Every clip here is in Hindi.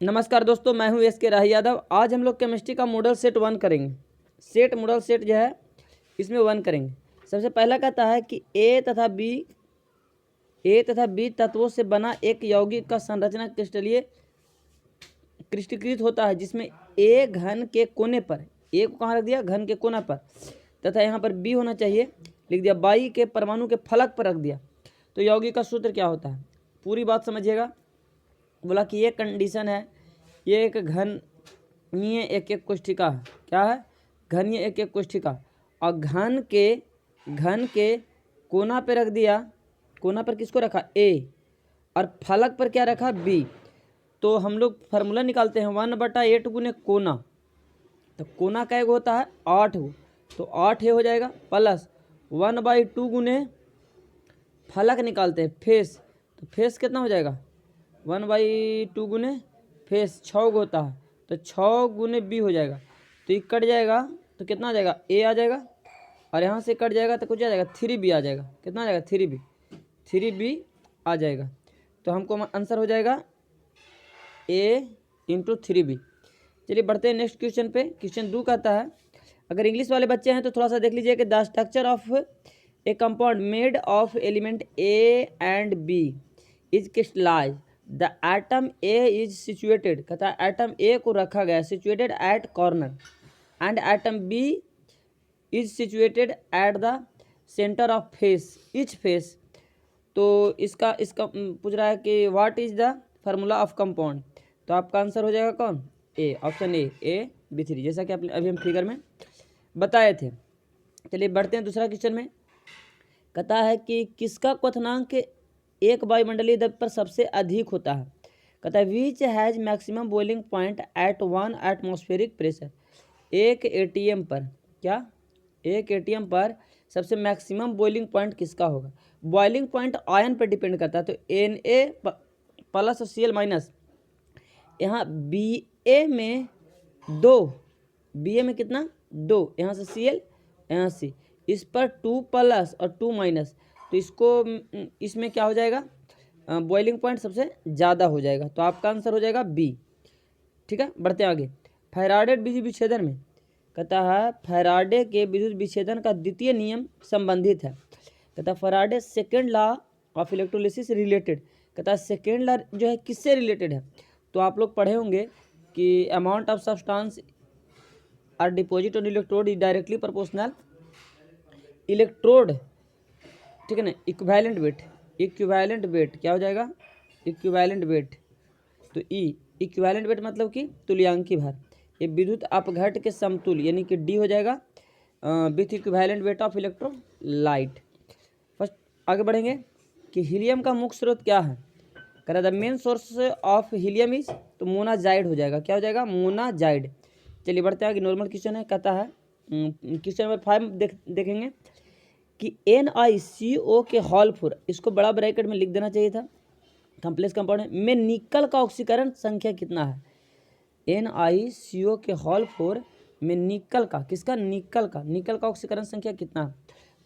नमस्कार दोस्तों, मैं हूं एस.के. राही यादव। आज हम लोग केमिस्ट्री का मॉडल सेट 1 करेंगे। मॉडल सेट जो है इसमें 1 करेंगे। सबसे पहला कहता है कि ए तथा बी तत्वों से बना एक यौगिक का संरचना क्रिस्टलीकृत होता है, जिसमें ए घन के कोने पर, ए को कहाँ रख दिया, घन के कोना पर, तथा यहाँ पर बी होना चाहिए, लिख दिया बाई के परमाणु के फलक पर रख दिया। तो यौगिक का सूत्र क्या होता है, पूरी बात समझिएगा। बोला कि ये कंडीशन है, ये एक घनीय एक कोष्ठिका है। क्या है? घनीय एक कोष्ठिका। और घन के कोना पे रख दिया। कोना पर किसको रखा? ए। और फलक पर क्या रखा? बी। तो हम लोग फार्मूला निकालते हैं 1/8 गुने कोना। तो कोना का एक होता है 8 गो, तो 8 हो जाएगा, प्लस 1/2 गुने फलक निकालते हैं फेस। तो फेस कितना हो जाएगा? 1/2 गुने फेस 6 गो होता है, तो 6 गुने बी हो जाएगा। तो ये कट जाएगा तो कितना आ जाएगा? ए आ जाएगा। और यहाँ से कट जाएगा तो कुछ आ जाएगा 3b आ जाएगा। कितना आ जाएगा? 3b आ जाएगा। तो हमको आंसर हो जाएगा a × 3b। चलिए बढ़ते हैं नेक्स्ट क्वेश्चन पे। क्वेश्चन 2 कहता है, अगर इंग्लिश वाले बच्चे हैं तो थोड़ा सा देख लीजिए कि the structure of a compound made of element A and B is crystallize. The atom A is situated, कहता है एटम ए को रखा गया situated at corner, and atom B is situated at the centre of face each face. तो इसका पूछ रहा है कि what is the formula of compound. तो आपका आंसर हो जाएगा कौन? ए, ऑप्शन ए B3, जैसा कि अभी हम फिगर में बताए थे। चलिए बढ़ते हैं दूसरा क्वेश्चन में। कहता है कि किसका क्वथनांक एक वायुमंडलीय दबाव पर सबसे अधिक होता है। कहता है which has maximum boiling point at 1 atmospheric pressure. एक एटीएम पर, क्या एक एटीएम पर सबसे मैक्सिमम बॉइलिंग पॉइंट किसका होगा? बॉइलिंग पॉइंट आयन पर डिपेंड करता है। तो Na प्लस और Cl माइनस, यहाँ Ba में 2, Ba में कितना? 2, यहाँ से Cl, यहाँ से इस पर 2 प्लस और 2 माइनस, तो इसमें क्या हो जाएगा? बॉइलिंग पॉइंट सबसे ज़्यादा हो जाएगा। तो आपका आंसर हो जाएगा बी। ठीक है, बढ़ते आगे। फैराडे विद्युत विच्छेदन में कहता है फैराडे के विद्युत विच्छेदन का द्वितीय नियम संबंधित है। कहता है Faraday second law of electrolysis related. कहता है सेकेंड लॉ जो है किससे रिलेटेड है? तो आप लोग पढ़े होंगे कि amount of substance are deposit on electrode is directly proportional electrode, ठीक है ना, इक्विवेलेंट वेट क्या हो जाएगा? Equivalent weight. तो इक्विवेलेंट वेट मतलब कि तुल्यांकी भार। ये विद्युत अपघट के समतुल्य, यानी कि डी हो जाएगा with equivalent weight of electrolyte. First आगे बढ़ेंगे कि हीलियम का मुख्य स्रोत क्या है। कह रहा था main source of helium is, तो मोनाजाइड हो जाएगा। क्या हो जाएगा? मोनाजाइड। चलिए बढ़ते हैं आगे। नॉर्मल क्वेश्चन है, कहता है क्वेश्चन नंबर 5 देखेंगे कि NiCO के हॉल 4, इसको बड़ा ब्रैकेट में लिख देना चाहिए था, कॉम्प्लेक्स कंपाउंड में निकल का ऑक्सीकरण संख्या कितना है? NiCO के हॉल 4 में निकल का, किसका? निकल का ऑक्सीकरण संख्या कितना है?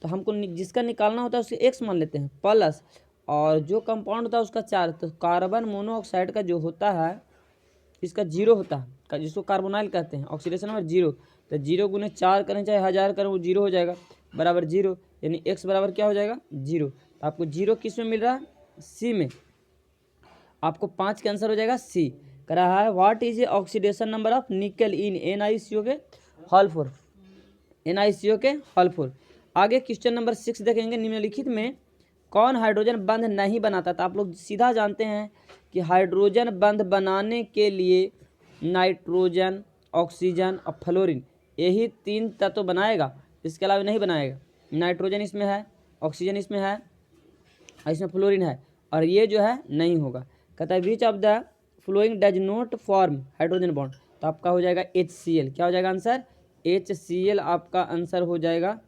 तो हमको जिसका निकालना होता है उसके x मान लेते हैं, प्लस और जो कंपाउंड होता है उसका 4। तो कार्बन मोनोऑक्साइड का जो होता है इसका 0 होता है, जिसको कार्बोनाइल कहते हैं, ऑक्सीडेशन नंबर 0। तो 0 गुने 4 करें चाहे 1000 करें वो 0 हो जाएगा, बराबर 0, यानी x बराबर क्या हो जाएगा? 0। तो आपको 0 किस में मिल रहा है? सी में। आपको 5 का आंसर हो जाएगा सी। कह रहा है what is a oxidation number of निकल इन NiCO के हॉल 4, NiCO के हॉल 4। आगे क्वेश्चन नंबर 6 देखेंगे। निम्नलिखित में कौन हाइड्रोजन बंध नहीं बनाता? तो आप लोग सीधा जानते हैं कि हाइड्रोजन बंध बनाने के लिए नाइट्रोजन, ऑक्सीजन और फ्लोरीन, यही 3 तत्व बनाएगा, इसके अलावा नहीं बनाएगा। नाइट्रोजन इसमें है, ऑक्सीजन इसमें है और इसमें फ्लोरीन है, और ये जो है नहीं होगा। कहता है which of the flowing does not form hydrogen bond. तो आपका हो जाएगा HCl। क्या हो जाएगा आंसर? HCl आपका आंसर हो जाएगा,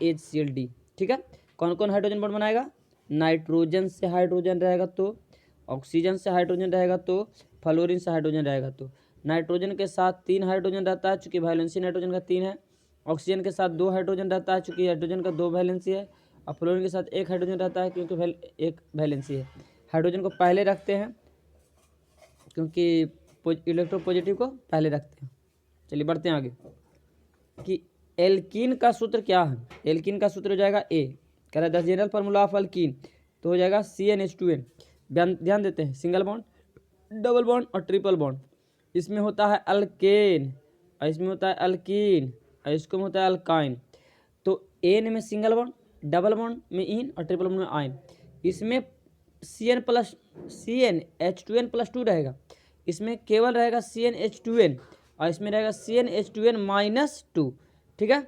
HCl। ठीक है, कौन कौन हाइड्रोजन बॉन्ड बनाएगा? नाइट्रोजन से हाइड्रोजन रहेगा तो, ऑक्सीजन से हाइड्रोजन रहेगा तो, फ्लोरीन से हाइड्रोजन रहेगा तो। नाइट्रोजन के साथ 3 हाइड्रोजन रहता है चूँकि वैलेंसी नाइट्रोजन का 3 है। ऑक्सीजन के साथ 2 हाइड्रोजन रहता है चूँकि हाइड्रोजन का 2 वैलेंसी है। और फ्लोरीन के साथ 1 हाइड्रोजन रहता है क्योंकि 1 वैलेंसी है। हाइड्रोजन को पहले रखते हैं क्योंकि इलेक्ट्रोपॉजिटिव को पहले रखते हैं। चलिए बढ़ते हैं आगे कि एल्कीन का सूत्र क्या है। एल्कीन का सूत्र हो जाएगा ए, कह रहा है the general formula of alkene, तो हो जाएगा CnH2n। ध्यान देते हैं, सिंगल बॉन्ड, डबल बॉन्ड और ट्रिपल बॉन्ड। इसमें होता है अल्केन और इसमें होता है अल्कीन और इसको में होता है अल्काइन। तो एन में सिंगल बॉन्ड, डबल बॉन्ड में इन और ट्रिपल बॉन्ड में आइन। इसमें CnH2n+2 रहेगा, इसमें केवल रहेगा CnH2n और इसमें रहेगा CnH2n-2। ठीक है,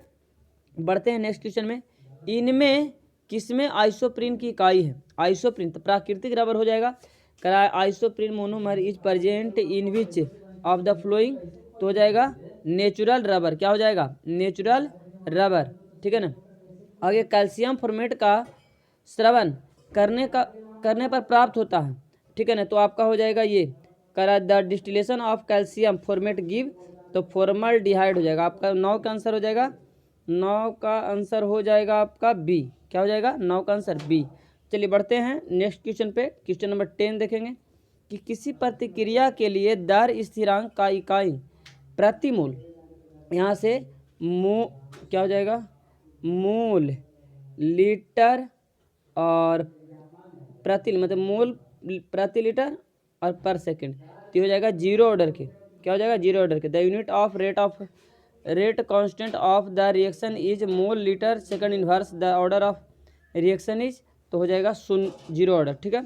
बढ़ते हैं नेक्स्ट क्वेश्चन में। इनमें किसमें आइसोप्रीन की इकाई है? आइसोप्रीन तो प्राकृतिक रबर हो जाएगा। करा isoprene monomer is present in which of the flowing, तो हो जाएगा नेचुरल रबर। क्या हो जाएगा? Natural rubber. ठीक है ना। आगे कैल्शियम फॉर्मेट का श्रवण करने पर प्राप्त होता है। ठीक है ना, तो आपका हो जाएगा ये करा the distillation of calcium formate give, तो फॉर्मल्डिहाइड हो जाएगा आपका। 9 का आंसर हो जाएगा, 9 का आंसर हो जाएगा आपका बी। क्या हो जाएगा? 9 का आंसर बी। चलिए बढ़ते हैं नेक्स्ट क्वेश्चन पे। क्वेश्चन नंबर 10 देखेंगे कि किसी प्रतिक्रिया के लिए दर स्थिरांक का इकाई प्रति मोल, यहाँ से क्या हो जाएगा? मोल, लीटर और प्रति, मतलब मोल प्रति लीटर और पर सेकंड, तो हो जाएगा जीरो ऑर्डर के। क्या हो जाएगा? जीरो ऑर्डर के। The unit of rate constant of the reaction is mole litre second inverse the order of reaction is, तो हो जाएगा जीरो ऑर्डर। ठीक है।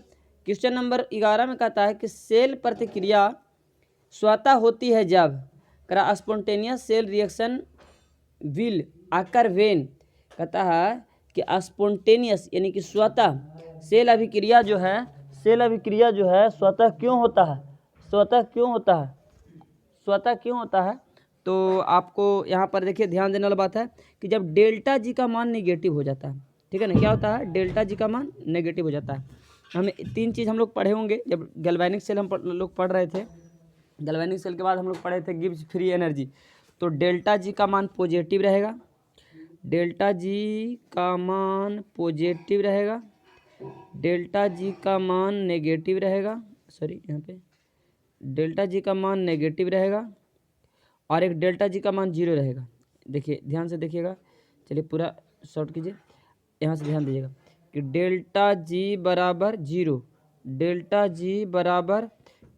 क्वेश्चन नंबर 11 में कहता है कि सेल प्रतिक्रिया स्वतः होती है जब करा स्पॉन्टेनियस सेल रिएक्शन विल आकर वेन, कहता है कि स्पॉन्टेनियस यानी कि स्वतः सेल अभिक्रिया जो है स्वतः क्यों होता है? स्वतः क्यों होता है? तो आपको यहाँ पर देखिए ध्यान देने वाला बात है कि जब डेल्टा जी का मान नेगेटिव हो जाता है। ठीक है ना, क्या होता है? डेल्टा जी का मान नेगेटिव हो जाता है। हमें 3 चीज़ हम लोग पढ़े होंगे जब गैल्वेनिक सेल हम लोग पढ़ रहे थे। गैल्वेनिक सेल के बाद हम लोग पढ़े थे गिब्स फ्री एनर्जी। तो डेल्टा जी का मान पॉजिटिव रहेगा, डेल्टा जी का मान पॉजिटिव रहेगा, डेल्टा जी का मान नेगेटिव रहेगा, सॉरी यहाँ पे डेल्टा जी का मान नेगेटिव रहेगा और एक डेल्टा जी का मान जीरो रहेगा। देखिए ध्यान से देखिएगा, चलिए पूरा शॉर्ट कीजिए, यहाँ से ध्यान दीजिएगा कि डेल्टा जी बराबर जीरो, डेल्टा जी बराबर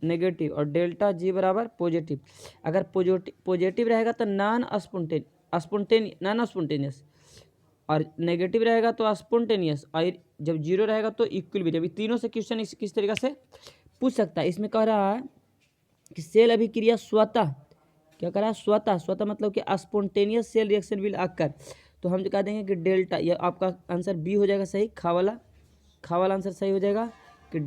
नेगेटिव और डेल्टा जी बराबर पॉजिटिव। अगर पॉजिटिव रहेगा तो नॉन स्पॉन्टेनियस और नेगेटिव रहेगा तो स्पॉन्टेनियस, और जब जीरो रहेगा तो इक्विलिब्रियम। अभी तीनों से क्वेश्चन किस तरीके से पूछ सकता है। इसमें कह रहा है कि सेल अभिक्रिया स्वतः, क्या कह रहा है? स्वतः मतलब कि स्पॉन्टेनियस सेल रिएक्शन विल आकर, तो हम कह देंगे कि डेल्टा, ये आपका आंसर बी हो जाएगा सही, खा वाला आंसर सही हो जाएगा कि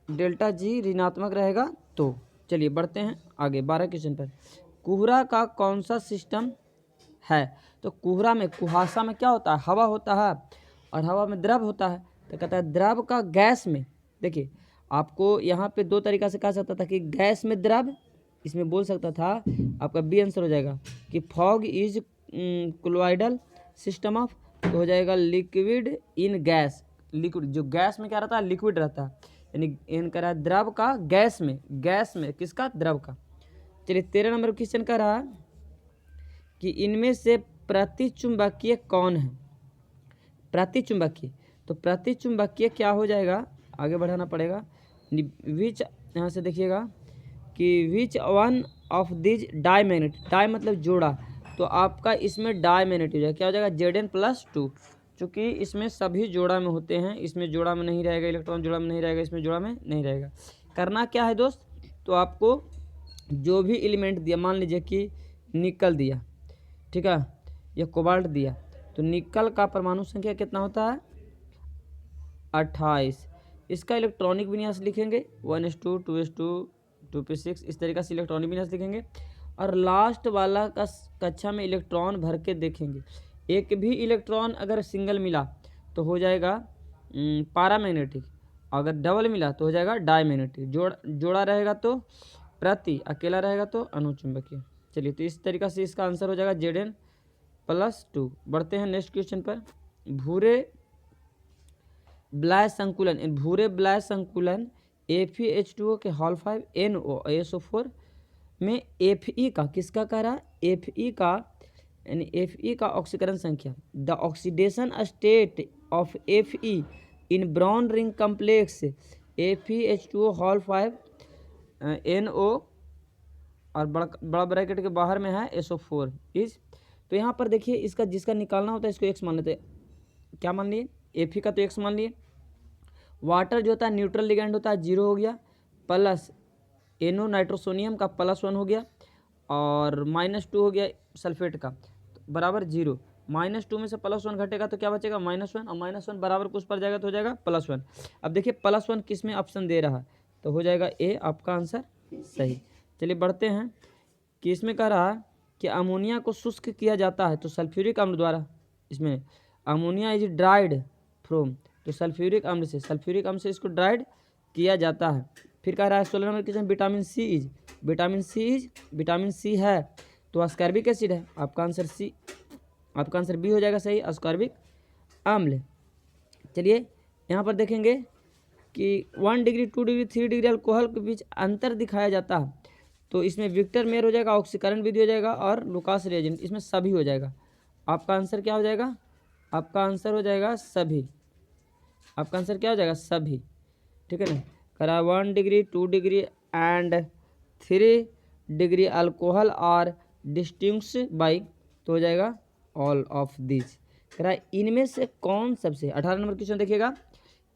डेल्टा जी ऋणात्मक रहेगा। तो चलिए बढ़ते हैं आगे 12 क्वेश्चन पर। कोहरा का कौन सा सिस्टम है? तो कोहरा में, कुहासा में क्या होता है? हवा होता है और हवा में द्रव होता है। तो कहता है द्रव का गैस में, देखिए आपको यहाँ पे 2 तरीका से कह सकता था कि गैस में द्रव, इसमें बोल सकता था आपका बी आंसर हो जाएगा कि fog is colloidal system of, तो हो जाएगा लिक्विड इन गैस। लिक्विड जो गैस में क्या रहता है? लिक्विड रहता है, यानी इन कह रहा है द्रव का गैस में किसका? द्रव का। चलिए 13 नंबर क्वेश्चन कह रहा है कि इनमें से प्रतिचुंबकीय कौन है? प्रतिचुंबकीय, तो प्रतिचुंबकीय क्या हो जाएगा? आगे बढ़ाना पड़ेगा। विच, यहाँ से देखिएगा कि which one of these diamagnetic, di मतलब जोड़ा, तो आपका इसमें डाईमैग्नेटिक हो जाएगा। क्या हो जाएगा? Zn+2, चूँकि इसमें सभी जोड़ा में होते हैं, इसमें जोड़ा में नहीं रहेगा, इलेक्ट्रॉन जोड़ा में नहीं रहेगा, इसमें जोड़ा में नहीं रहेगा। करना क्या है दोस्त? तो आपको जो भी एलिमेंट दिया, मान लीजिए कि निकल दिया, ठीक है, या कोबाल्ट दिया, तो निकल का परमाणु संख्या कितना होता है? 28। इसका इलेक्ट्रॉनिक विन्यास लिखेंगे 1s2 2s2 2p6, इस तरीक़े से इलेक्ट्रॉनिक विन्यास लिखेंगे। और लास्ट वाला का कक्षा में इलेक्ट्रॉन भर के देखेंगे। एक भी इलेक्ट्रॉन अगर सिंगल मिला तो हो जाएगा पैरामैग्नेटिक, अगर डबल मिला तो हो जाएगा डाईमैग्नेटिक, जोड़ा रहेगा तो प्रति, अकेला रहेगा तो अनुचुंबकीय। चलिए तो इस तरीक़ा से इसका आंसर हो जाएगा Zn+2। बढ़ते हैं नेक्स्ट क्वेश्चन पर। भूरे ब्लाय संकुलन FeH2O के हॉल 5 NOSO4 में Fe का किसका कह रहा है, Fe का यानी Fe का ऑक्सीकरण संख्या, the oxidation state of Fe in brown ring complex FeH2O hall 5 NO और बड़ा ब्रैकेट के बाहर में है SO4 इज। तो यहाँ पर देखिए इसका जिसका निकालना होता है इसको x मान लेते हैं। क्या मान लिए, Fe का तो x मान लिए। वाटर जो होता है न्यूट्रल लिगेंड होता है 0 हो गया, प्लस NO नाइट्रोसोनियम का +1 हो गया और -2 हो गया सल्फेट का, बराबर 0। -2 में से +1 घटेगा तो क्या बचेगा, -1, और -1 बराबर कुछ पर जाएगा तो हो जाएगा +1। अब देखिए +1 किस में ऑप्शन दे रहा है, तो हो जाएगा ए आपका आंसर सही। चलिए बढ़ते हैं कि इसमें कह रहा है कि अमोनिया को शुष्क किया जाता है तो सल्फ्यूरिक अम्ल द्वारा। इसमें अमोनिया इज ड्राइड फ्रॉम, तो सल्फ्यूरिक अम्ल से इसको ड्राइड किया जाता है। फिर कह रहा है 16 नंबर क्वेश्चन, विटामिन सी है तो अस्कॉर्बिक एसिड है, आपका आंसर सी, आपका आंसर बी हो जाएगा सही, अस्कॉर्बिक अम्ल। चलिए यहाँ पर देखेंगे कि 1 डिग्री 2 डिग्री 3 डिग्री अल्कोहल के बीच अंतर दिखाया जाता है, तो इसमें विक्टर मेयर हो जाएगा, ऑक्सीकरण विधि हो जाएगा और लुकास रिएजेंट, इसमें सभी हो जाएगा। आपका आंसर क्या हो जाएगा, आपका आंसर हो जाएगा सभी, आपका आंसर क्या हो जाएगा सभी, ठीक है ना। करा 1 degree 2 degree and 3 degree alcohol और डिस्टिंग्विश बाई, तो हो जाएगा ऑल ऑफ दिस। करा इनमें से कौन सबसे, 18 नंबर क्वेश्चन देखिएगा,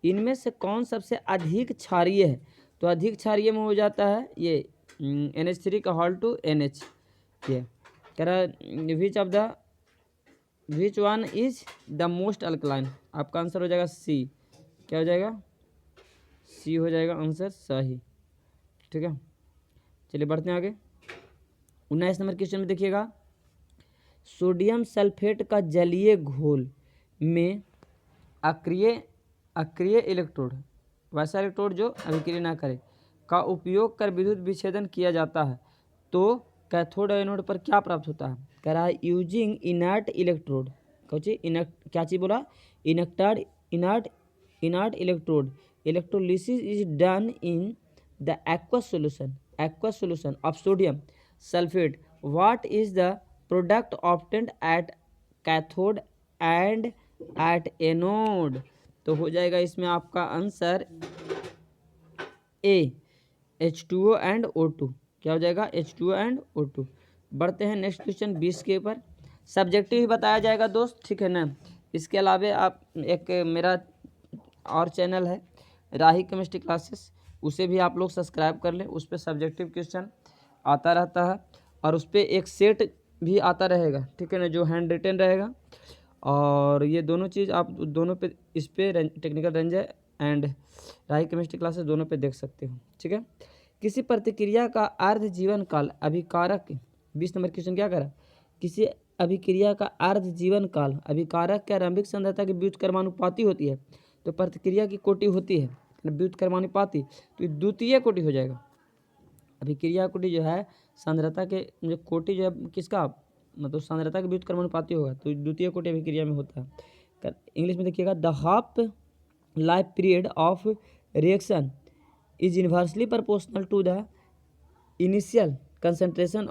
इनमें से कौन सबसे अधिक क्षारीय है, तो अधिक क्षारीय में हो जाता है ये NH3 का हॉल टू NH। ये कह रहा which one is the most alkaline, आपका आंसर हो जाएगा सी, क्या हो जाएगा सी हो जाएगा आंसर सही, ठीक है। चलिए बढ़ते हैं आगे। 19 नंबर क्वेश्चन में देखिएगा, सोडियम सल्फेट का जलीय घोल में अक्रिय इलेक्ट्रोड, वैसा इलेक्ट्रोड जो अभिक्रिया ना करे, का उपयोग कर विद्युत विच्छेदन किया जाता है, तो कैथोड एनोड पर क्या प्राप्त होता है। कह रहा है यूजिंग इनर्ट इलेक्ट्रोड, क्या चीज़ बोला, inert electrode, electrolysis is done in the aqueous solution of sodium sulfate. What is the product obtained at cathode and at anode, तो हो जाएगा इसमें आपका answer A H2O and O2, क्या हो जाएगा H2O एंड O2। बढ़ते हैं नेक्स्ट क्वेश्चन 20 के ऊपर, सब्जेक्टिव ही बताया जाएगा दोस्त, ठीक है ना। इसके अलावा आप एक मेरा और चैनल है राही केमिस्ट्री क्लासेस, उसे भी आप लोग सब्सक्राइब कर लें, उस पर सब्जेक्टिव क्वेश्चन आता रहता है और उस पर एक सेट भी आता रहेगा, ठीक है ना, जो हैंड रिटन रहेगा। और ये दोनों चीज़ आप दोनों पे, इस पर technical ranger and Rahi chemistry classes दोनों पे देख सकते हो, ठीक है। किसी प्रतिक्रिया का अर्ध जीवन काल अभिकारक, 20 नंबर क्वेश्चन क्या करा, किसी अभिक्रिया का अर्ध जीवन काल अभिकारक के आरंभिक सांद्रता के व्युत्क्रमानुपाती होती है, तो प्रतिक्रिया की कोटि होती है व्युत्क्रमानुपाती, तो द्वितीय कोटि हो जाएगा। अभिक्रिया कोटि जो है सांद्रता के जो कोटि जो है किसका, मतलब सांद्रता के व्युत्क्रमानुपाती होगा, तो द्वितीय कोटि अभिक्रिया में होता है। इंग्लिश में देखिएगा, the half life period of reaction is inversely proportional to the initial concentration,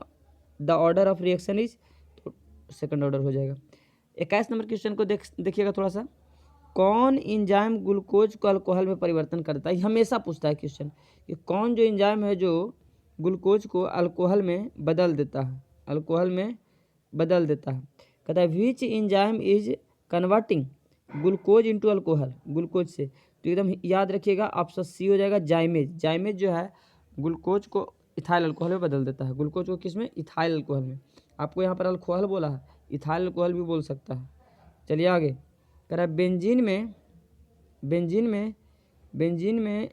the order of reaction is, तो सेकंड ऑर्डर हो जाएगा। 21 नंबर क्वेश्चन को देखिएगा थोड़ा सा, कौन इंजाइम ग्लूकोज को अल्कोहल में परिवर्तन करता है, हमेशा पूछता है क्वेश्चन कि कौन जो इंजाइम है जो ग्लूकोज को अल्कोहल में बदल देता है, कहता है which enzyme is converting glucose into alcohol, glucose से, तो एकदम याद रखिएगा ऑप्शन सी हो जाएगा जाइमेज जो है ग्लूकोज को इथाइल अल्कोहल में बदल देता है, ग्लूकोज को किस में, इथाइल अल्कोहल में। आपको यहाँ पर अल्कोहल बोला है, इथाइल अल्कोहल भी बोल सकता है। चलिए आगे, कह रहा है बेंजीन में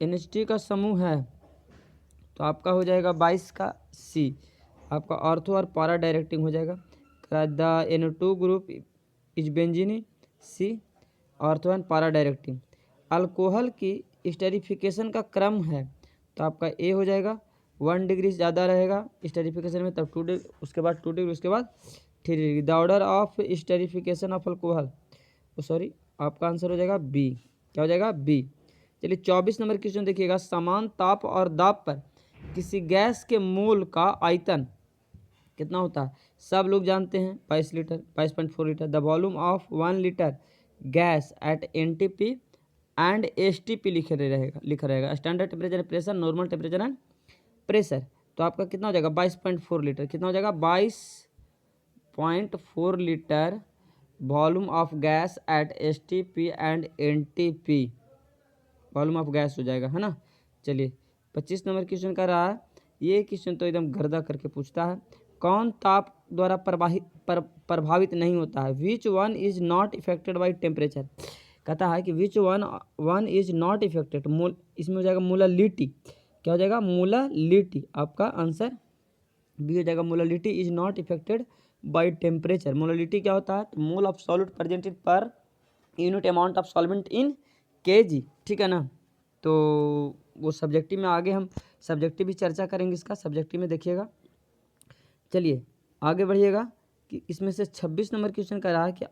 NH2 का समूह है, तो आपका हो जाएगा 22 का सी, आपका ऑर्थो और पारा डायरेक्टिंग हो जाएगा। The NO2 group is benzene see, ortho and para directing. Alcohol की स्टेरिफिकेशन का क्रम है, तो आपका ए हो जाएगा, 1 डिग्री से ज़्यादा रहेगा स्टेरिफिकेशन में, तब 2 डिग्री, उसके बाद 2 डिग्री, उसके बाद 3 degree. The order of esterification of alcohol, sorry आपका आंसर हो जाएगा बी, क्या हो जाएगा बी। चलिए 24 नंबर क्वेश्चन देखिएगा, समान ताप और दाब पर किसी गैस के मोल का आयतन कितना होता है? सब लोग जानते हैं 22 litre, 22.4 litre. The volume of 1 litre gas at NTP and STP लिखा रहेगा standard temperature and pressure, normal temperature and pressure. तो आपका कितना हो जाएगा? 22.4 लीटर। कितना हो जाएगा? 22.4 litre volume of gas at STP and NTP, volume of gas हो जाएगा, है ना। चलिए 25 नंबर क्वेश्चन का रहा है, ये क्वेश्चन तो एकदम गर्दा करके पूछता है, कौन ताप द्वारा प्रभावित नहीं होता है? Which one is not affected by temperature. कहता है कि which one is not affected, इसमें हो जाएगा मोलालिटी। क्या हो जाएगा? मोलालिटी। आपका आंसर बी हो जाएगा, molality is not affected by temperature. Molality क्या होता है? तो mole of solute presented per unit amount of solvent in KG, ठीक है ना। तो वो सब्जेक्टिव में आगे हम सब्जेक्टिव भी चर्चा करेंगे इसका, सब्जेक्टिव में देखिएगा। चलिए आगे बढ़िएगा कि इसमें से 26 नंबर क्वेश्चन का रहा है कि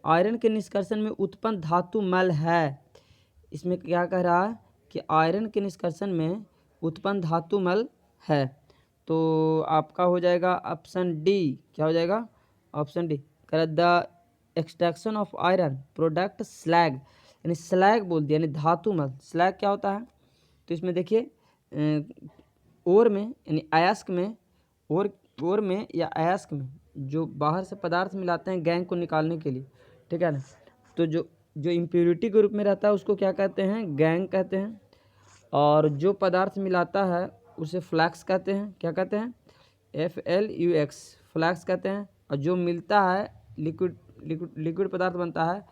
आयरन के निष्कर्षण में उत्पन्न धातु मल है। इसमें क्या कह रहा है कि आयरन के निष्कर्षण में उत्पन्न धातु मल है। तो आपका हो जाएगा ऑप्शन डी। क्या हो जाएगा? Option D. कह the extraction of iron product slag, यानी स्लैग बोल दिया, यानी धातु मल। स्लैग क्या होता है? तो इसमें देखिए ओर में यानी अयस्क में, ओर में या अयस्क में जो बाहर से पदार्थ मिलाते हैं गैंग को निकालने के लिए, ठीक है ना। तो जो इम्प्योरिटी के रूप में रहता है उसको क्या कहते हैं? गैंग कहते हैं। और जो पदार्थ मिलाता है उसे फ्लैक्स कहते हैं। क्या कहते हैं? FLUX, फ्लैक्स कहते हैं। और जो मिलता है लिक्विड पदार्थ बनता है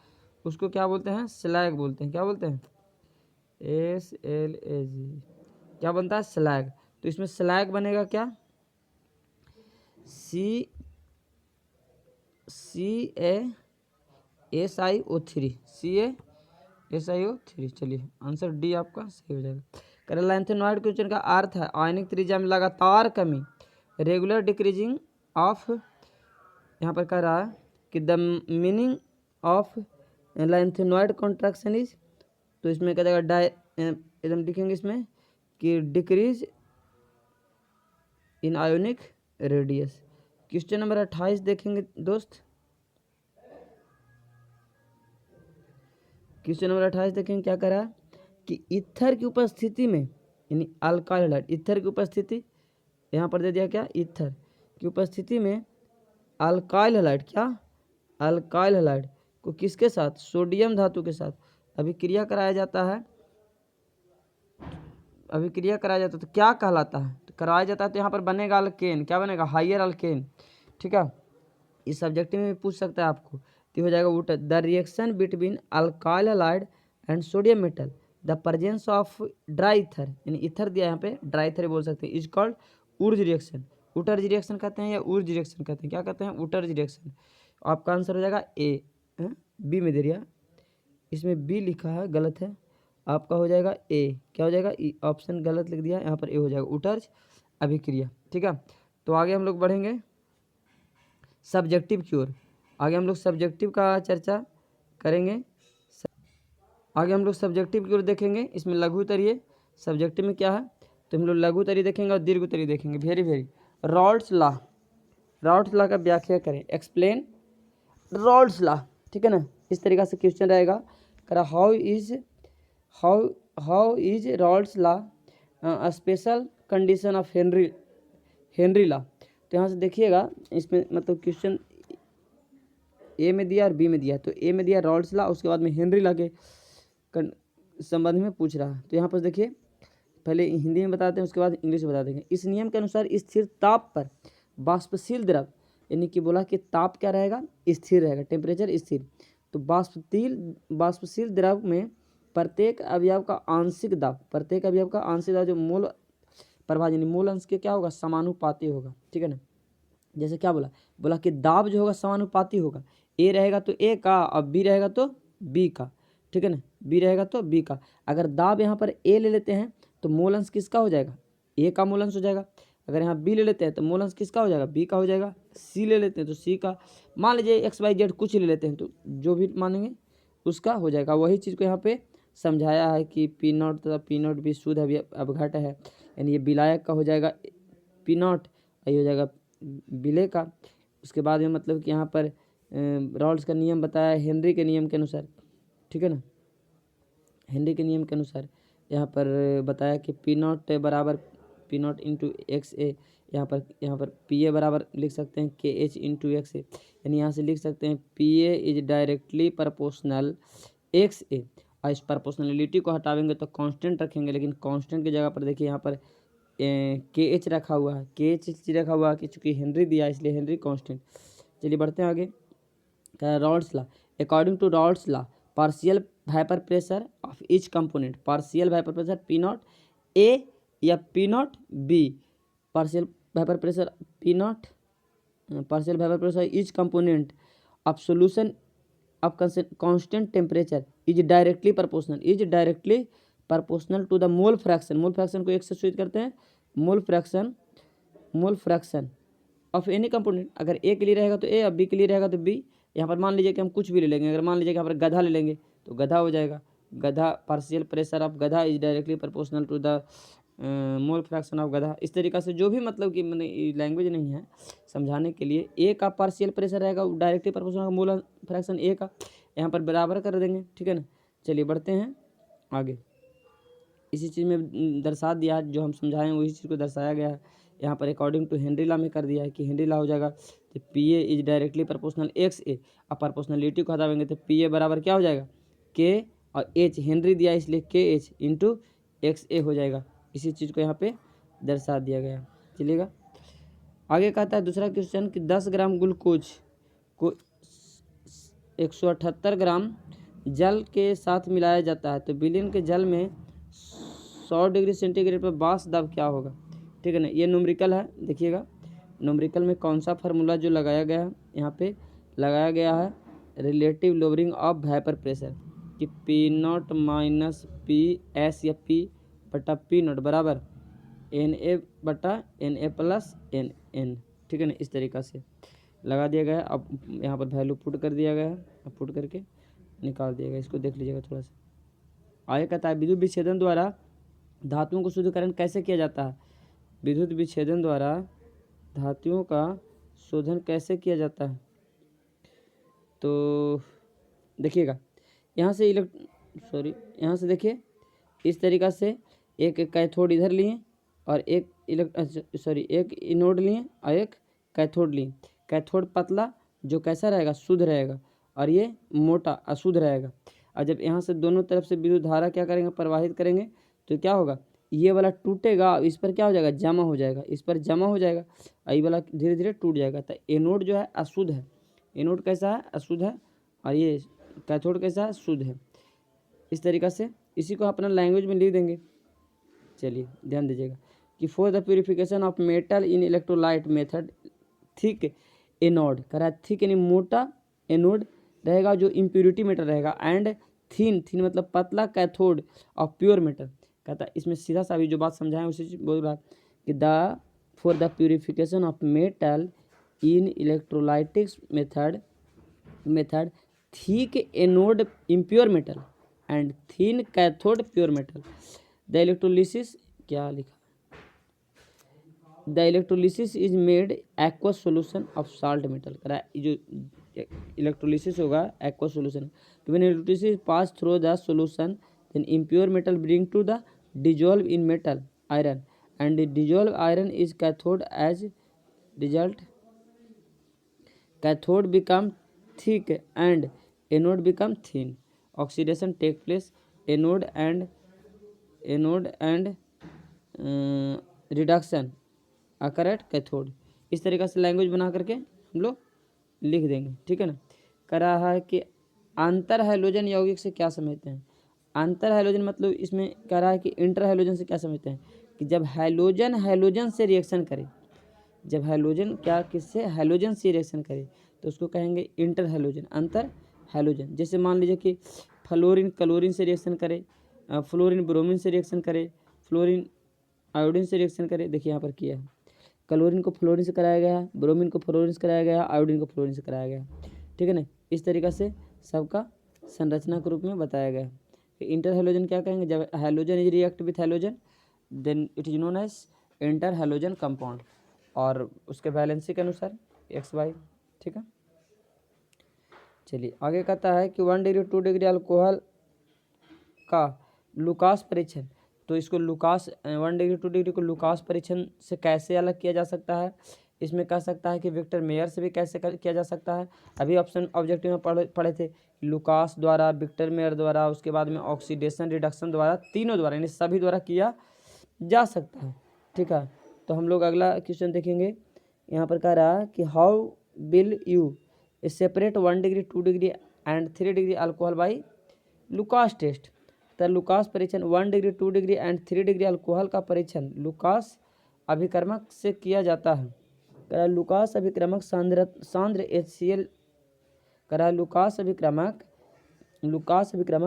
उसको क्या बोलते हैं? स्लैग बोलते हैं। क्या बोलते हैं? SLAG। क्या बनता है? स्लैग। तो इसमें स्लैग बनेगा क्या? CaSiO3, CaSiO3। चलिए आंसर डी आपका सही हो जाएगा। करें लैंथेनॉइड क्वेश्चन का अर्थ है आयनिक त्रिज्या में लगातार कमी, रेगुलर डिक्रीजिंग ऑफ। यहाँ पर कह रहा है कि the meaning of lanthanoid contraction is, तो इसमें कह जाएगा एकदम लिखेंगे इसमें कि decrease in ionic radius. Question number 28 देखेंगे दोस्त। क्वेश्चन नंबर 28 देखेंगे क्या कह रहा है कि ईथर की उपस्थिति में, यानी अल्काइल हैलाइड, ईथर की उपस्थिति यहाँ पर दे दिया क्या? ईथर की उपस्थिति में अल्काइल हैलाइड, क्या? अल्काइल हैलाइड को किसके साथ? सोडियम धातु के साथ अभिक्रिया कराया जाता है। अभिक्रिया कराया जाता है तो क्या कहलाता है? तो कराया जाता है तो यहाँ पर बनेगा अल्केन। क्या बनेगा? हाइयर अल्केन, ठीक है। इस सब्जेक्टिव में भी पूछ सकता है आपको, तो हो जाएगा वोटर। The reaction between alkyl halide and sodium metal, the presence of dry ether, यानी ईथर दिया यहाँ पे ड्राई ईथर बोल सकते हैं, इज कॉल्ड उर्ज रिएक्शन। उटर्ज रिएक्शन कहते हैं या उर्ज रिएक्शन कहते हैं? क्या कहते हैं? उटर्ज रिएक्शन। आपका आंसर हो जाएगा ए। बी में दे दिया, इसमें बी लिखा है, गलत है। आपका हो जाएगा ए। क्या हो जाएगा? ऑप्शन गलत लिख दिया, यहाँ पर ए हो जाएगा, उटर्ज अभिक्रिया, ठीक है। तो आगे हम लोग बढ़ेंगे सब्जेक्टिव की ओर। आगे हम लोग सब्जेक्टिव का चर्चा करेंगे। आगे हम लोग सब्जेक्टिव की ओर देखेंगे। इसमें लघु उत्तरीय सब्जेक्टिव में क्या है, तो हम लोग लघु उत्तरीय देखेंगे और दीर्घ उत्तरीय देखेंगे। Very Rawls law, Rawls law का व्याख्या करें, एक्सप्लेन रॉल्स लॉ, ठीक है ना। इस तरीक़ा से क्वेश्चन रहेगा। करा how is Rawls law special condition of Henry law. तो यहाँ से देखिएगा, इसमें मतलब क्वेश्चन ए में दिया और बी में दिया। तो ए में दिया रॉल्स लॉ, उसके बाद में हेनरी लॉ के संबंध में पूछ रहा है। तो यहाँ पर देखिए, पहले हिंदी में बताते हैं, उसके बाद इंग्लिश में बता देंगे। इस नियम के अनुसार स्थिर ताप पर वाष्पशील द्रव, यानी कि बोला कि ताप क्या रहेगा? स्थिर रहेगा, टेम्परेचर स्थिर। तो वाष्पशील द्रव में प्रत्येक अवयव का आंशिक दाब, प्रत्येक अवयव का आंशिक दाब जो मोल प्रभाव यानी मोल अंश के क्या होगा? समानुपाती होगा, ठीक है ना। जैसे क्या बोला कि दाब जो होगा समानुपाती होगा। ए रहेगा तो ए का और बी रहेगा तो बी का, ठीक है ना। बी रहेगा तो बी का। अगर दाब यहाँ पर ए ले लेते हैं तो मोल अंश किसका हो जाएगा? ए का मोल अंश हो जाएगा। अगर यहाँ बी ले लेते हैं तो मोल अंश किसका हो जाएगा? बी का हो जाएगा। सी ले लेते हैं तो सी का। मान लीजिए XYZ कुछ ले लेते हैं तो जो भी मानेंगे उसका हो जाएगा। वही चीज़ को यहाँ पे समझाया है कि पी नॉट तथा पी नॉट भी शुद्ध अपघट है, यानी ये विलायक का हो जाएगा पी नॉट, ये हो जाएगा विलय का। उसके बाद में मतलब कि यहाँ पर रॉल्स का नियम बताया हेनरी के नियम के अनुसार, ठीक है ना। हेनरी के नियम के अनुसार यहाँ पर बताया कि पी नॉट बराबर पी नॉट इंटू एक्स ए, यहाँ पर पी ए बराबर लिख सकते हैं के एच इंटू एक्स ए, यानी यहाँ से लिख सकते हैं P A is directly proportional x A. और इस प्रोपोर्शनलिटी को हटावेंगे तो कांस्टेंट रखेंगे, लेकिन कांस्टेंट की जगह पर देखिए यहाँ पर के एच रखा हुआ है, के एच रखा हुआ है कि चूँकि हेनरी दिया इसलिए हेनरी कांस्टेंट। चलिए बढ़ते हैं आगे। क्या है Raoult's law, according to Raoult's law partial vapour pressure of each component, partial vapour pressure P not A या P not B, partial vapour pressure P not, partial vapour pressure each component of solution of constant temperature is directly proportional to the mole fraction. Mole fraction को एक से सूचित करते हैं, mole fraction of any component. अगर ए के लिए रहेगा तो ए, अब बी के लिए रहेगा तो बी। यहाँ पर मान लीजिए कि हम कुछ भी ले लेंगे, अगर मान लीजिए कि यहाँ पर गधा ले लेंगे तो गधा हो जाएगा, गधा पार्शियल प्रेशर ऑफ गधा is directly proportional to the mole fraction of गधा। इस तरीक़ा से जो भी मतलब कि मैंने लैंग्वेज नहीं है समझाने के लिए, ए का पार्शियल प्रेशर रहेगा directly proportional mole fraction A का, यहाँ पर बराबर कर देंगे, ठीक है ना। चलिए बढ़ते हैं आगे। इसी चीज़ में दर्शा दिया जो हम समझाएं वही चीज़ को दर्शाया गया है यहाँ पर। अकॉर्डिंग टू हेनरी लॉ में कर दिया है कि हेनरी लॉ हो जाएगा तो P A is directly proportional x A. अब प्रोपोर्शनलिटी को हटावेंगे तो पी ए बराबर क्या हो जाएगा के और एच, हेनरी दिया इसलिए के एच इंटू एक्स ए हो जाएगा। इसी चीज़ को यहाँ पे दर्शा दिया गया। चलिएगा आगे कहता है दूसरा क्वेश्चन कि 10 ग्राम ग्लूकोज को 178 ग्राम जल के साथ मिलाया जाता है तो विलयन के जल में 100 डिग्री सेंटीग्रेड पर बांस दबाव क्या होगा, ठीक है ना। ये न्यूमेरिकल है, देखिएगा न्यूमेरिकल में कौन सा फार्मूला जो लगाया गया है, यहाँ पे लगाया गया है relative lowering of vapour pressure कि P not minus P S या पी बटा पी नॉट बराबर एन ए बटा n A plus n n, ठीक है ना। इस तरीक़ा से लगा दिया गया है। अब यहाँ पर वैल्यू पुट कर दिया गया है, अब पुट करके निकाल दिया गया। इसको देख लीजिएगा थोड़ा सा। आगे कहता है विद्युत विच्छेदन द्वारा धातुओं को शुद्धिकरण कैसे किया जाता है। विद्युत विच्छेदन द्वारा धातुओं का शोधन कैसे किया जाता है, तो देखिएगा यहाँ से यहाँ से देखिए इस तरीक़ा से एक कैथोड इधर लिए और एक एक एनोड लिए और एक कैथोड लिए। कैथोड पतला जो कैसा रहेगा शुद्ध रहेगा और ये मोटा अशुद्ध रहेगा। और जब यहाँ से दोनों तरफ से विद्युत धारा क्या करेंगे प्रवाहित करेंगे तो क्या होगा ये वाला टूटेगा, इस पर क्या हो जाएगा जमा हो जाएगा, इस पर जमा हो जाएगा और ये वाला धीरे धीरे टूट जाएगा। तो एनोड जो है अशुद्ध है, एनोड कैसा है अशुद्ध है और ये कैथोड कैसा है शुद्ध है। इस तरीक़ा से इसी को अपना लैंग्वेज में लिख देंगे। चलिए ध्यान दीजिएगा कि for the purification of metal in electrolyte method thick anode कह रहा है, थिक यानी मोटा एनोड रहेगा जो इम्प्यूरिटी मेटल रहेगा एंड थिन मतलब पतला कैथोड ऑफ प्योर मेटल। कहता है इसमें सीधा सा भी जो बात समझाएं उसी बोल रहा कि the for the purification of metal in electrolytics method thick anode impure metal and thin cathode pure metal. The electrolysis क्या लिखा, the electrolysis is made aqua solution of salt metal. कह रहा है जो इलेक्ट्रोलिसिस होगा aqua solution, when electrolysis pass through the solution then impure metal bring to the dissolve in metal iron and dissolved iron is cathode, as result cathode become thick and anode become thin. Oxidation take place anode and reduction occur at cathode। इस तरीक़ा से लैंग्वेज बना करके हम लोग लिख देंगे, ठीक है ना। कह रहा है कि अंतर हैलोजन यौगिक से क्या समझते हैं। अंतर हैलोजन मतलब इसमें कह रहा है कि इंटर हैलोजन से क्या समझते हैं कि जब हैलोजन से रिएक्शन करे, जब हैलोजन क्या किससे हैलोजन से रिएक्शन करे तो उसको कहेंगे इंटर हैलोजन, अंतर हैलोजन। जैसे मान लीजिए कि फ्लोरीन क्लोरीन से रिएक्शन करे, फ्लोरीन ब्रोमीन से रिएक्शन करे, फ्लोरीन आयोडीन से रिएक्शन करे। देखिए यहाँ पर किया है, क्लोरीन को फ्लोरीन से कराया गया है, ब्रोमीन को फ्लोरीन से कराया गया है, आयोडीन को फ्लोरीन से कराया गया है, ठीक है ना। इस तरीक़ा से सबका संरचना के रूप में बताया गया है। इंटर हेलोजन क्या कहेंगे, जब halogen is react with halogen then it is known as inter halogen compound, और उसके वैलेंसी के अनुसार एक्स वाई। ठीक है, चलिए आगे कहता है कि 1 डिग्री 2 डिग्री अल्कोहल का लुकास परीक्षण। तो इसको लुकास 1 डिग्री 2 डिग्री को लुकास परीक्षण से कैसे अलग किया जा सकता है, इसमें कह सकता है कि विक्टर मेयर से भी कैसे किया जा सकता है। अभी ऑप्शन ऑब्जेक्टिव में पढ़े थे, लुकास द्वारा, विक्टर मेयर द्वारा, उसके बाद में ऑक्सीडेशन रिडक्शन द्वारा, तीनों द्वारा यानी सभी द्वारा किया जा सकता है। ठीक है, तो हम लोग अगला क्वेश्चन देखेंगे। यहाँ पर कह रहा है कि how will you separate 1 degree 2 degree and 3 degree alcohol by Lucas test. तो लुकास परीक्षण 1 degree 2 degree and 3 degree alcohol का परीक्षण लुकास अभिक्रमक से किया जाता है। कह लुकास अभिक्रमक सांद्र HCl, कह लुकास अभिक्रमक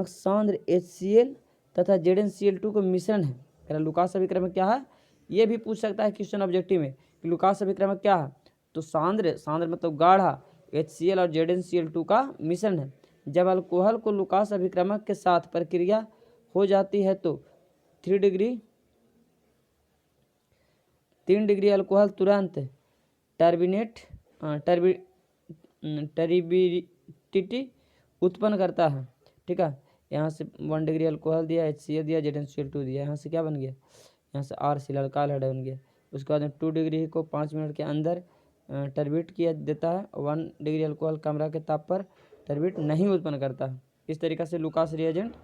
सांद्र HCl तथा ZnCl2 को मिश्रण है। कह लुकास अभिक्रमक क्या है, ये भी पूछ सकता है क्वेश्चन ऑब्जेक्टिव में कि लुकास अभिक्रमक क्या है। तो सांद्र मतलब गाढ़ा HCl और ZnCl2 का मिश्रण है। जब अल्कोहल को लुकास अभिक्रमक के साथ प्रक्रिया हो जाती है तो 3 डिग्री अल्कोहल तुरंत टर्बिडिटी उत्पन्न करता है। ठीक है, यहाँ से 1 डिग्री अल्कोहल दिया, HCl दिया, ZnCl2 दिया, यहाँ से क्या बन गया, यहाँ से RCl अल्काइल हाइड्राइड बन गया। उसके बाद में 2 डिग्री को 5 मिनट के अंदर टर्बिट किया देता है। 1 डिग्री अल्कोहल कमरा के ताप पर टर्बिट नहीं उत्पन्न करता है। इस तरीक़े से लुकास रिएजेंट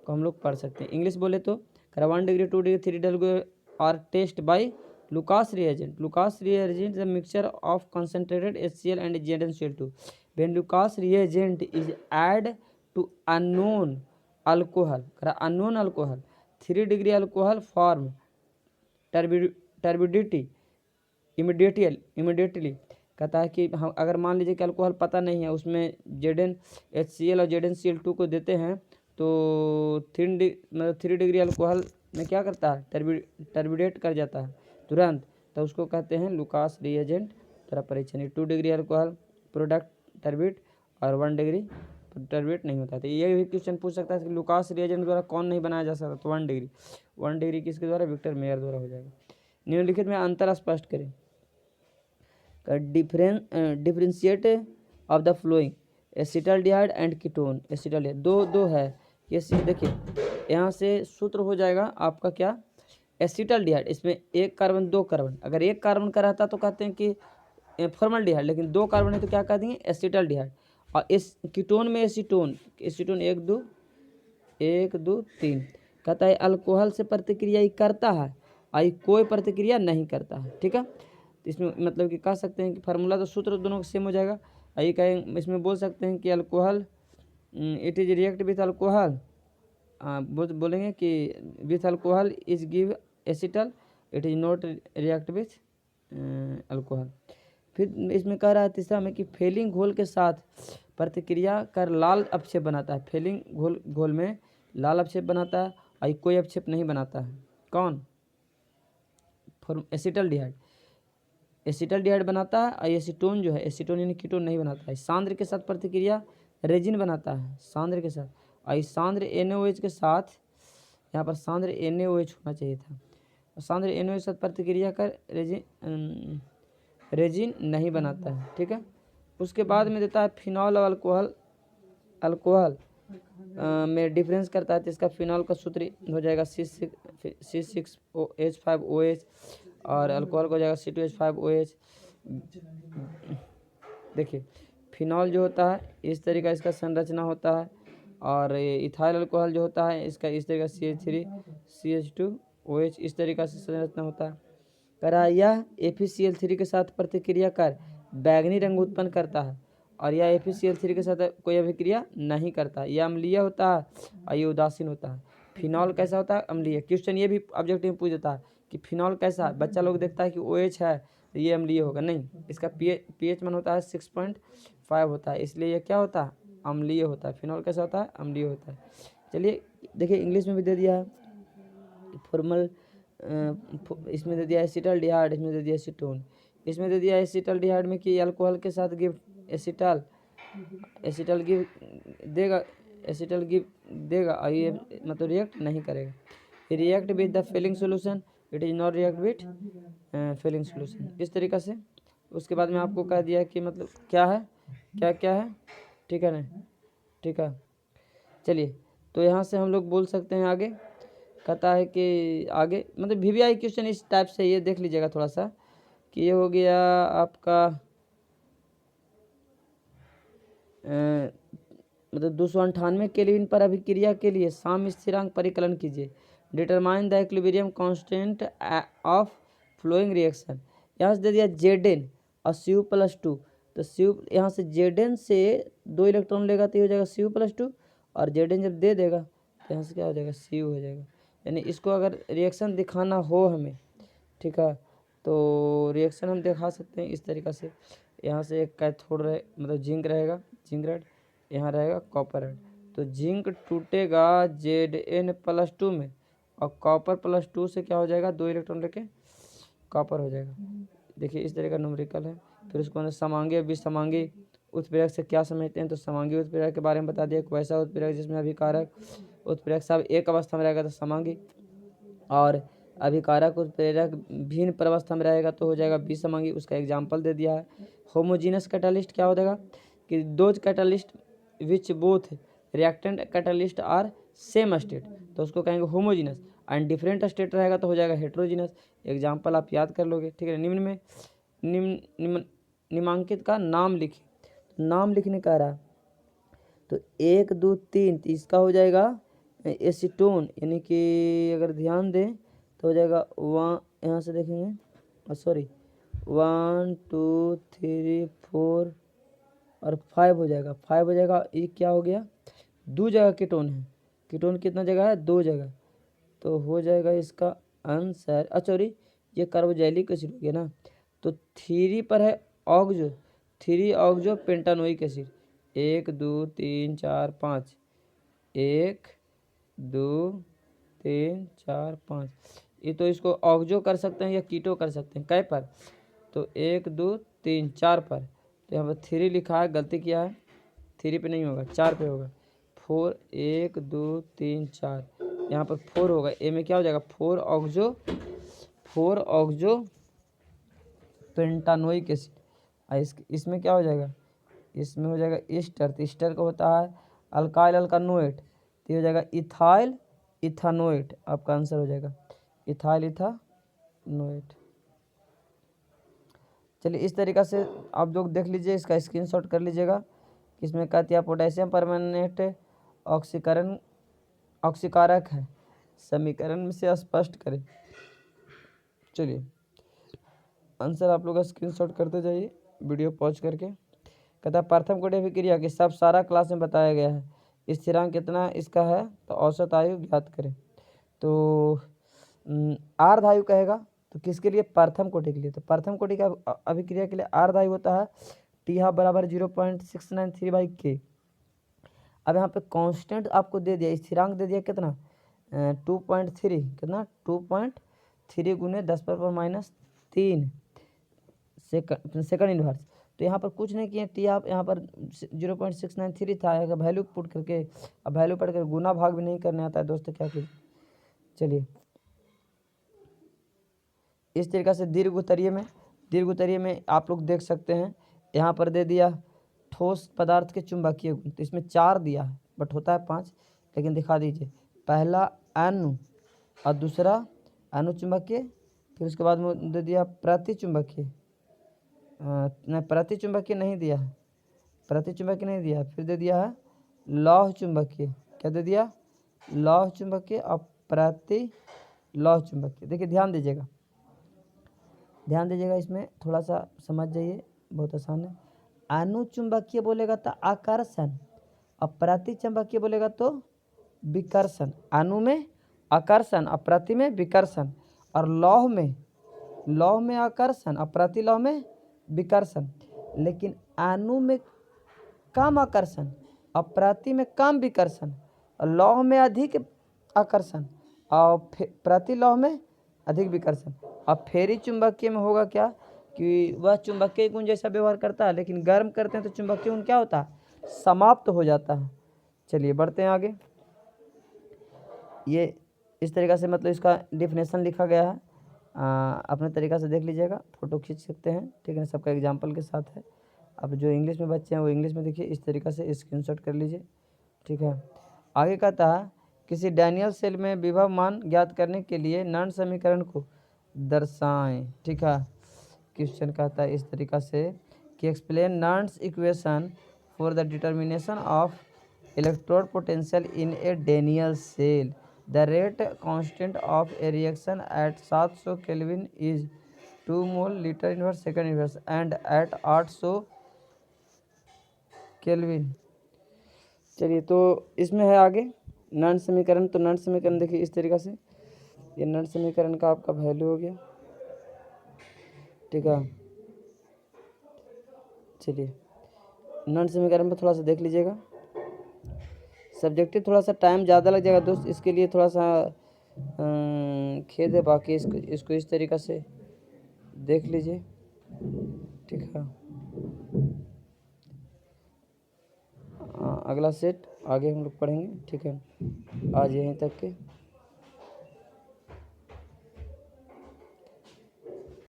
को हम लोग पढ़ सकते हैं। इंग्लिश बोले तो 1 degree 2 degree 3 degree are test by Lucas reagent. Lucas reagent is a mixture of concentrated HCl and ZnCl2. When Lucas reagent is added to unknown alcohol, 3 degree alcohol form turbidity immediately. कहता है कि हम अगर मान लीजिए कि अल्कोहल पता नहीं है, उसमें HCl और ZnCl2 को देते हैं तो 3 डिग्री अल्कोहल में क्या करता है, टर्बिडेट कर जाता है तुरंत, तो उसको कहते हैं लुकास रिएजेंट तरह परीक्षण। 2 डिग्री अल्कोहल प्रोडक्ट टर्बिड और 1 डिग्री टर्बिड नहीं होता। तो ये भी क्वेश्चन पूछ सकता है कि लुकास रिएजेंट द्वारा कौन नहीं बनाया जा सकता, तो 1 डिग्री किसके द्वारा, विक्टर मेयर द्वारा हो जाएगा। निम्नलिखित में अंतर स्पष्ट करें। Differentiate of the flowing acetaldehyde and ketone. Acetaldehyde दो है, ये देखिए यहाँ से सूत्र हो जाएगा आपका क्या, एसिटाल्डिहाइड। इसमें 1 कार्बन 2 कार्बन, अगर 1 कार्बन का रहता तो कहते हैं कि फॉर्मल्डिहाइड, लेकिन 2 कार्बन है तो क्या कह देंगे, एसिटाल्डिहाइड। और इस कीटोन में एसीटोन 1 2 3 कहता है अल्कोहल से प्रतिक्रिया करता है और कोई प्रतिक्रिया नहीं करता है। ठीक है, तो इसमें मतलब कि कह सकते हैं कि फार्मूला तो सूत्र दोनों का सेम हो जाएगा। यही कहें, इसमें बोल सकते हैं कि alcohol it is react with alcohol, बोलेंगे कि with alcohol is give acetal, it is not react with alcohol. फिर इसमें कह रहा है तीसरा में कि फेलिंग घोल के साथ प्रतिक्रिया कर लाल अपक्षेप बनाता है। फेलिंग घोल में लाल अपक्षेप बनाता है और कोई अपक्षेप नहीं बनाता है। कौन, एसिटाल्डिहाइड बनाता है और एसीटोन जो है, एसीटोन यानी कीटोन नहीं बनाता है। सांद्र के साथ प्रतिक्रिया रेजिन बनाता है, सांद्र के साथ, और सांद्र NaOH के साथ, यहाँ पर सांद्र NaOH होना चाहिए था, सांद्र NaOH के साथ प्रतिक्रिया कर रेजिन नहीं बनाता है। ठीक है, उसके बाद में देता है फिनॉल और अल्कोहल में डिफरेंस करता है, तो इसका फिनॉल का सूत्र हो जाएगा C6H5OH और अल्कोहल को हो जाएगा C2H5OH। देखिए फिनॉल जो होता है इस तरीका इसका संरचना होता है, और इथाइल अल्कोहल जो होता है इसका इस तरीका CH3CH2OH इस तरीका से संरचना होता है। करा यह FeCl3 के साथ प्रतिक्रिया कर बैंगनी रंग उत्पन्न करता है, और यह FeCl3 के साथ कोई अभिक्रिया नहीं करता। यह अम्लीय होता है और ये उदासीन होता है। फिनॉल कैसा होता है, अम्लीय। क्वेश्चन ये भी ऑब्जेक्टिव में पूछ देता है कि फिनॉल कैसा है, बच्चा लोग देखता है कि OH है तो ये अम्लीय होगा, नहीं, इसका pH मान होता है 6.5 होता है, इसलिए ये क्या होता है, अम्लीय होता है। फिनॉल कैसा होता है, अम्लीय होता है। चलिए देखिए इंग्लिश में भी दे दिया है फॉर्मल, इसमें दे दिया एसिटाल्डिहाइड, इसमें दे दिया एसीटोन, इसमें दे दिया एसिटाल्डिहाइड में कि अल्कोहल के साथ गिव एसिटल गिव देगा, एसिटल गिव देगा और ये मतलब रिएक्ट नहीं करेगा। React with the Fehling solution, it is not react with Fehling solution, इस तरीक़ा से। उसके बाद में आपको कह दिया कि मतलब क्या है, क्या क्या है, ठीक है ना, ठीक है। चलिए, तो यहाँ से हम लोग बोल सकते हैं आगे, कहता है कि आगे मतलब VBI क्वेश्चन इस टाइप से, ये देख लीजिएगा थोड़ा सा कि ये हो गया आपका मतलब 298 केल्विन पर अभिक्रिया के लिए साम स्थिरांक परिकलन कीजिए। Determine the equilibrium constant of following reaction. यहाँ से दे दिया Zn और Cu+2, तो Cu यहाँ से Zn से 2 इलेक्ट्रॉन लेगा तो ये हो जाएगा Cu+2, और Zn जब दे देगा तो यहाँ से क्या हो जाएगा, Cu हो जाएगा। यानी इसको अगर रिएक्शन दिखाना हो हमें, ठीक है, तो रिएक्शन हम दिखा सकते हैं इस तरीक़ा से। यहाँ से एक कैथोड रहे मतलब जिंक रहेगा, जिंक रेड, यहाँ रहेगा कॉपर रेड, तो जिंक टूटेगा Zn+2 में और कॉपर +2 से क्या हो जाएगा, 2 इलेक्ट्रॉन लेके कॉपर हो जाएगा। देखिए इस तरह का न्यूमेरिकल है। फिर उसको अंदर समांगी विसमांगी उत्प्रेरक से क्या समझते हैं, तो समांगी उत्प्रेरक के बारे में बता दिया, वैसा उत्प्रेरक जिसमें अभिकारक उत्प्रेरक सब एक अवस्था में रहेगा तो समांगी, और अभिकारक उत्प्रेरक भिन्न प्रवस्था में रहेगा तो हो जाएगा विसमांगी। उसका एग्जाम्पल दे दिया है। होमोजीनस कैटालिस्ट क्या हो जाएगा कि those catalyst which both reactant catalyst are same state, तो उसको कहेंगे होमोजीनस, एंड डिफरेंट स्टेट रहेगा तो हो जाएगा हेट्रोजीनस। एग्जाम्पल आप याद कर लोगे, ठीक है। निम्न में निम्नांकित का नाम लिखिए, नाम लिखने का रहा, तो 1 2 3, तो इसका हो जाएगा एसीटोन, यानी कि अगर ध्यान दें तो हो जाएगा वहाँ, यहाँ से देखेंगे सॉरी 1 2 3 4 और 5 हो जाएगा, 5 हो जाएगा। ये क्या हो गया, 2 जगह कीटोन है, कीटोन कितना जगह है, 2 जगह, तो हो जाएगा इसका आंसर, सॉरी ये कार्बोक्सिलिक एसिड हो गया ना, तो 3 पर है ऑक्सो, 3 ऑक्सो पेंटानोइक एसिड, 1 2 3 4 5, 1 2 3 4 5, ये तो इसको ऑक्सो कर सकते हैं या कीटो कर सकते हैं, कै पर, तो 1 2 3 4 पर, तो यहाँ पर 3 लिखा है, गलती किया है, 3 पे नहीं होगा, 4 पे होगा। 4 1 2 3 4, यहाँ पर 4 होगा, ए में क्या हो जाएगा 4 ऑक्सो पेंटानोइक एसिड। इसमें क्या हो जाएगा, इसमें हो जाएगा ईस्टर, तो ईस्टर का होता है अल्काइल अल्कानोएट, तो हो जाएगा इथाइल इथानोएट, आपका आंसर हो जाएगा इथाइल इथानोएट। चलिए इस तरीक़ा से आप लोग देख लीजिए, इसका स्क्रीनशॉट कर लीजिएगा। इसमें कहती है पोटेशियम परमानेंट ऑक्सीकरण ऑक्सीकारक है, समीकरण में से स्पष्ट करें। चलिए आंसर आप लोग स्क्रीनशॉट करते जाइए वीडियो पॉज करके। कहता है प्रथम कोटि अभिक्रिया के सब सारा क्लास में बताया गया है, स्थिरांक कितना इसका है, तो औसत आयु ज्ञात करें। तो अर्धायु कहेगा, तो किसके लिए, प्रथम कोटि के लिए, तो प्रथम कोटि का अभिक्रिया के लिए अर्धायु होता है T बराबर 0.693/K। अब यहाँ पे कांस्टेंट आपको दे दिया, स्थिरांक दे दिया कितना 2.3, कितना 2.3 गुने 10⁻³ सेकंड इनवर्स। तो यहाँ पर कुछ नहीं किए, टी आप यहाँ पर 0.693 था, वैल्यू पुट करके, अब वैल्यू पढ़ कर गुना भाग भी नहीं करने आता है दोस्तों, क्या कीजिए। चलिए इस तरीक़ा से दीर्घ उत्तरीय में आप लोग देख सकते हैं, यहाँ पर दे दिया ठोस पदार्थ के चुंबकीय गुण, तो इसमें 4 दिया है बट होता है 5, लेकिन दिखा दीजिए, पहला अणु और दूसरा अनुचुंबकीय, फिर उसके बाद में दे दिया प्रतिचुंबकीय, नहीं प्रतिचुंबकीय नहीं दिया है, प्रतिचुंबकीय नहीं दिया, फिर दे दिया है लौह चुंबकीय, क्या दे दिया, लौह चुंबकीय और प्रति लौह चुंबकीय। देखिए ध्यान दीजिएगा, इसमें थोड़ा सा समझ जाइए, बहुत आसान है। अनुचुंबकीय बोलेगा तो आकर्षण, और प्रतिचुंबकीय बोलेगा तो विकर्षण। अणु में आकर्षण और प्रति में विकर्षण, और लौह में आकर्षण और प्रति लौह में विकर्षण। लेकिन अणु में कम आकर्षण और प्रति में कम विकर्षण, और लौह में अधिक आकर्षण और प्रति लौह में अधिक विकर्षण। अब फेरी चुंबकीय में होगा क्या कि वह चुंबकीय गुण जैसा व्यवहार करता है, लेकिन गर्म करते हैं तो चुंबकीय गुण क्या होता है, समाप्त हो जाता है। चलिए बढ़ते हैं आगे। ये इस तरीक़ा से मतलब इसका डिफिनेशन लिखा गया है, अपने तरीक़ा से देख लीजिएगा, फ़ोटो खींच सकते हैं, ठीक है, सबका एग्जाम्पल के साथ है। अब जो इंग्लिश में बच्चे हैं वो इंग्लिश में देखिए, इस तरीक़ा से स्क्रीनशॉट कर लीजिए, ठीक है। आगे कहता है किसी डैनियल सेल में विभव मान ज्ञात करने के लिए नॉन समीकरण को दर्शाएं, ठीक है। क्वेश्चन कहता है इस तरीक़ा से कि एक्सप्लेन नॉन्स equation for the determination of electrode potential in a Daniell cell. The rate constant of a reaction at 700 kelvin is 2 mole litre inverse second inverse and at 800 kelvin. चलिए, तो इसमें है आगे नॉन समीकरण। तो नॉन समीकरण देखिए इस तरीक़ा से, ये नॉन समीकरण का आपका वैल्यू हो गया, ठीक है। चलिए, नॉन समीकरण पर थोड़ा सा देख लीजिएगा, सब्जेक्टिव थोड़ा सा टाइम ज़्यादा लग जाएगा दोस्त, इसके लिए थोड़ा सा खेद है, बाकी इसको इस तरीक़ा से देख लीजिए, ठीक है। अगला सेट आगे हम लोग पढ़ेंगे, ठीक है। आज यहीं तक के